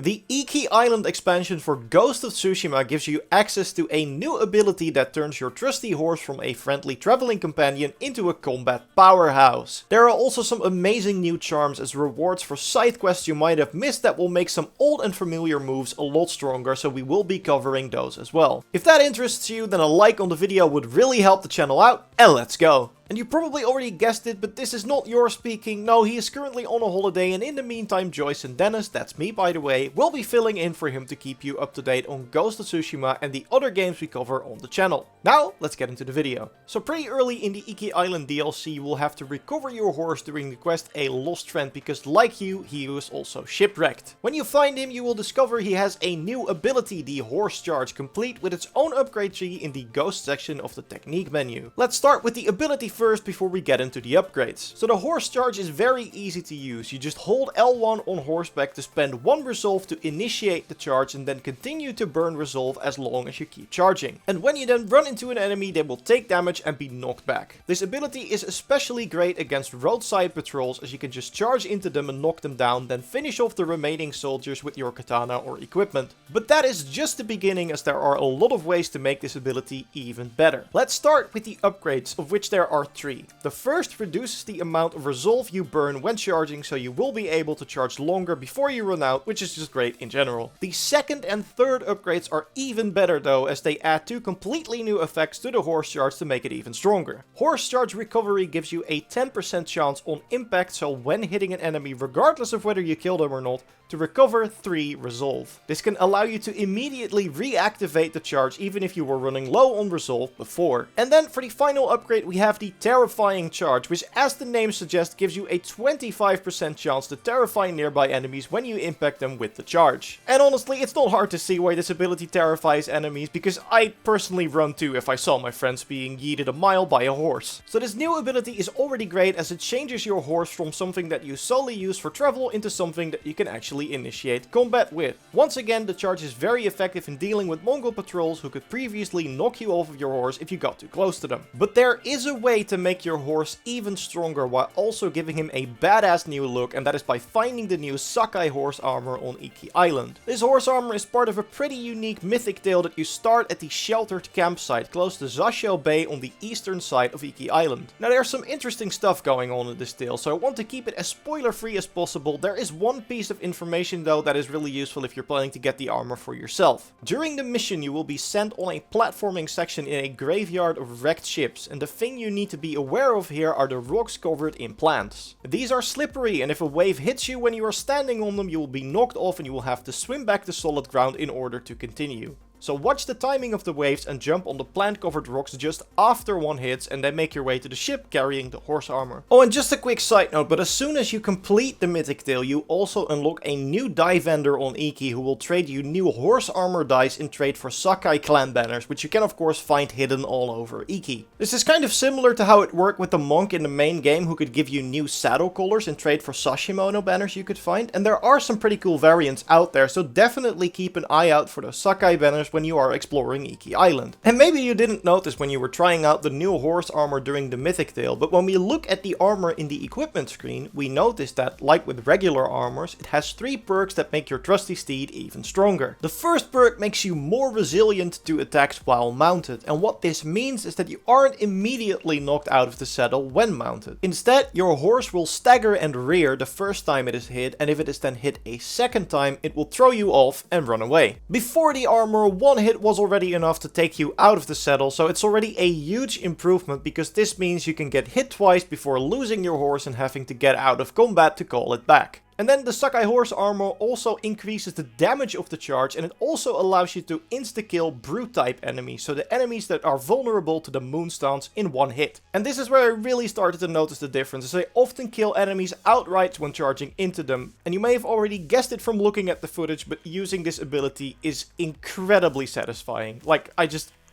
The Iki Island expansion for Ghosts of Tsushima gives you access to a new ability that turns your trusty horse from a friendly traveling companion into a combat powerhouse. There are also some amazing new charms as rewards for side quests you might have missed that will make some old and familiar moves a lot stronger, so we will be covering those as well. If that interests you, then a like on the video would really help the channel out, and let's go! And you probably already guessed it, but this is not Yor speaking. No, he is currently on a holiday, and in the meantime Joyce and Dennis, that's me by the way, will be filling in for him to keep you up to date on Ghost of Tsushima and the other games we cover on the channel. Now, let's get into the video. So pretty early in the Iki Island DLC, you will have to recover your horse during the quest A Lost Friend, because like you, he was also shipwrecked. When you find him, you will discover he has a new ability, the Horse Charge, complete with its own upgrade tree in the Ghost section of the technique menu. Let's start with the ability first before we get into the upgrades. So the Horse Charge is very easy to use. You just hold L1 on horseback to spend 1 resolve to initiate the charge and then continue to burn resolve as long as you keep charging. And when you then run into an enemy, they will take damage and be knocked back. This ability is especially great against roadside patrols, as you can just charge into them and knock them down, then finish off the remaining soldiers with your katana or equipment. But that is just the beginning, as there are a lot of ways to make this ability even better. Let's start with the upgrades, of which there are 3. The first reduces the amount of resolve you burn when charging, so you will be able to charge longer before you run out, which is just great in general. The second and third upgrades are even better though, as they add 2 completely new effects to the Horse Charge to make it even stronger. Horse Charge Recovery gives you a 10% chance on impact, so when hitting an enemy, regardless of whether you kill them or not, to recover 3 resolve. This can allow you to immediately reactivate the charge even if you were running low on resolve before. And then for the final upgrade we have the Terrifying Charge, which as the name suggests gives you a 25% chance to terrify nearby enemies when you impact them with the charge. And honestly, it's not hard to see why this ability terrifies enemies, because I'd personally run too if I saw my friends being yeeted a mile by a horse. So this new ability is already great, as it changes your horse from something that you solely use for travel into something that you can actually initiate combat with. Once again, the charge is very effective in dealing with Mongol patrols who could previously knock you off of your horse if you got too close to them. But there is a way to make your horse even stronger while also giving him a badass new look, and that is by finding the new Sockeye horse armor on Iki Island. This horse armor is part of a pretty unique mythic tale that you start at the sheltered campsite close to Zasho Bay on the eastern side of Iki Island. Now there's some interesting stuff going on in this tale, so I want to keep it as spoiler free as possible. There is one piece of information though that is really useful if you're planning to get the armor for yourself. During the mission you will be sent on a platforming section in a graveyard of wrecked ships, and the thing you need to be aware of here are the rocks covered in plants. These are slippery, and if a wave hits you when you are standing on them, you will be knocked off and you will have to swim back to solid ground in order to continue. So watch the timing of the waves and jump on the plant-covered rocks just after one hits, and then make your way to the ship carrying the horse armor. Oh, and just a quick side note, but as soon as you complete the mythic tale, you also unlock a new die vendor on Iki who will trade you new horse armor dice in trade for Sockeye clan banners, which you can of course find hidden all over Iki. This is kind of similar to how it worked with the monk in the main game, who could give you new saddle collars in trade for Sashimono banners you could find, and there are some pretty cool variants out there, so definitely keep an eye out for those Sockeye banners when you are exploring Iki Island. And maybe you didn't notice when you were trying out the new horse armor during the mythic tale, but when we look at the armor in the equipment screen, we notice that, like with regular armors, it has 3 perks that make your trusty steed even stronger. The first perk makes you more resilient to attacks while mounted, and what this means is that you aren't immediately knocked out of the saddle when mounted. Instead, your horse will stagger and rear the first time it is hit, and if it is then hit a second time, it will throw you off and run away. Before the armor, one hit was already enough to take you out of the saddle, so it's already a huge improvement, because this means you can get hit twice before losing your horse and having to get out of combat to call it back. And then the Sockeye horse armor also increases the damage of the charge, and it also allows you to insta-kill brute type enemies, so the enemies that are vulnerable to the moonstance in one hit. And this is where I really started to notice the difference, as I often kill enemies outright when charging into them. And you may have already guessed it from looking at the footage, but using this ability is incredibly satisfying. Like,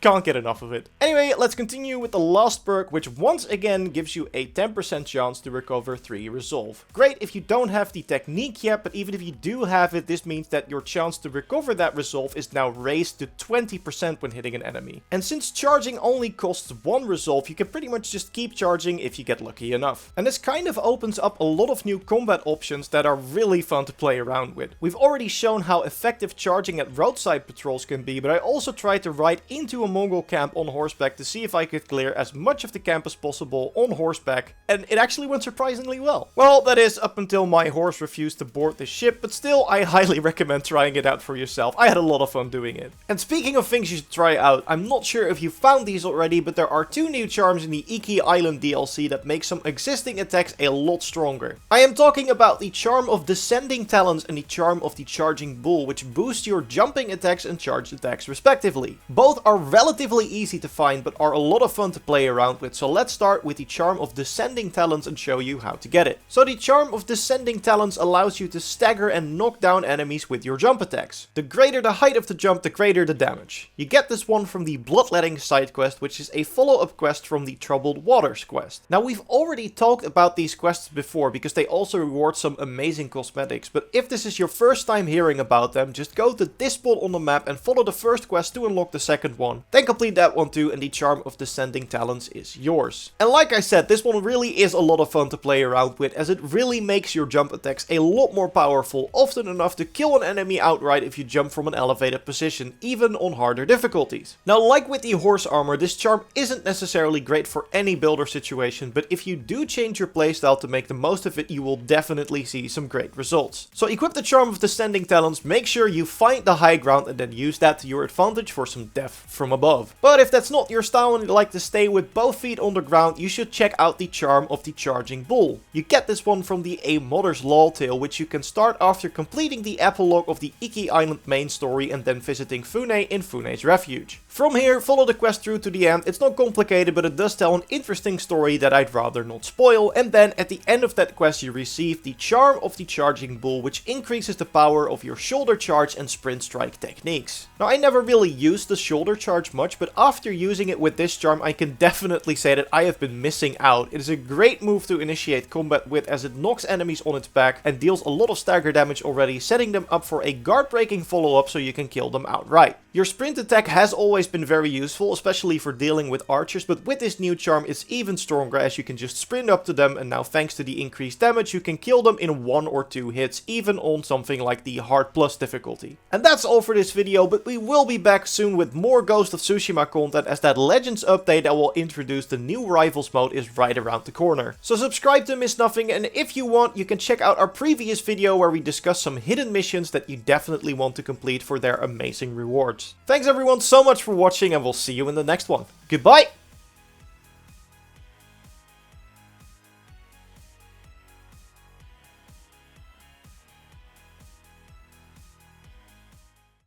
Can't get enough of it. Anyway, let's continue with the last perk, which once again gives you a 10% chance to recover 3 resolve. Great if you don't have the technique yet, but even if you do have it, this means that your chance to recover that resolve is now raised to 20% when hitting an enemy. And since charging only costs 1 resolve, you can pretty much just keep charging if you get lucky enough. And this kind of opens up a lot of new combat options that are really fun to play around with. We've already shown how effective charging at roadside patrols can be, but I also tried to ride into a Mongol camp on horseback to see if I could clear as much of the camp as possible on horseback, and it actually went surprisingly well. Well, that is up until my horse refused to board the ship, but still I highly recommend trying it out for yourself. I had a lot of fun doing it. And speaking of things you should try out, I'm not sure if you found these already, but there are 2 new charms in the Iki Island DLC that make some existing attacks a lot stronger. I am talking about the charm of Descending Talons and the charm of the Charging Bull, which boost your jumping attacks and charged attacks respectively. Both are relatively easy to find, but are a lot of fun to play around with, so let's start with the charm of Descending Talons and show you how to get it. So the charm of Descending Talons allows you to stagger and knock down enemies with your jump attacks. The greater the height of the jump, the greater the damage. You get this one from the Bloodletting side quest, which is a follow-up quest from the Troubled Waters quest. Now, we've already talked about these quests before because they also reward some amazing cosmetics, but if this is your first time hearing about them, just go to this spot on the map and follow the first quest to unlock the second one. Then complete that one too, and the charm of Descending Talons is yours. And like I said, this one really is a lot of fun to play around with, as it really makes your jump attacks a lot more powerful, often enough to kill an enemy outright if you jump from an elevated position, even on harder difficulties. Now, like with the horse armor, this charm isn't necessarily great for any build or situation, but if you do change your playstyle to make the most of it, you will definitely see some great results. So equip the charm of Descending Talons, make sure you find the high ground, and then use that to your advantage for some death from above. But if that's not your style and you like to stay with both feet on the ground, you should check out the charm of the Charging Bull. You get this one from the A Mother's Law tale, which you can start after completing the epilogue of the Iki Island main story and then visiting Fune in Fune's refuge. From here, follow the quest through to the end. It's not complicated, but it does tell an interesting story that I'd rather not spoil, and then at the end of that quest you receive the charm of the Charging Bull, which increases the power of your shoulder charge and sprint strike techniques. Now, I never really used the shoulder charge much, but after using it with this charm, I can definitely say that I have been missing out. It is a great move to initiate combat with, as it knocks enemies on its back and deals a lot of stagger damage already, setting them up for a guard breaking follow-up so you can kill them outright. Your sprint attack has always been very useful, especially for dealing with archers, but with this new charm it's even stronger, as you can just sprint up to them, and now thanks to the increased damage you can kill them in 1 or 2 hits, even on something like the hard plus difficulty. And that's all for this video, but we will be back soon with more Ghost of Tsushima content, as that Legends update that will introduce the new Rivals mode is right around the corner. So subscribe to miss nothing, and if you want, you can check out our previous video where we discuss some hidden missions that you definitely want to complete for their amazing rewards. Thanks everyone so much for watching, and we'll see you in the next one. Goodbye!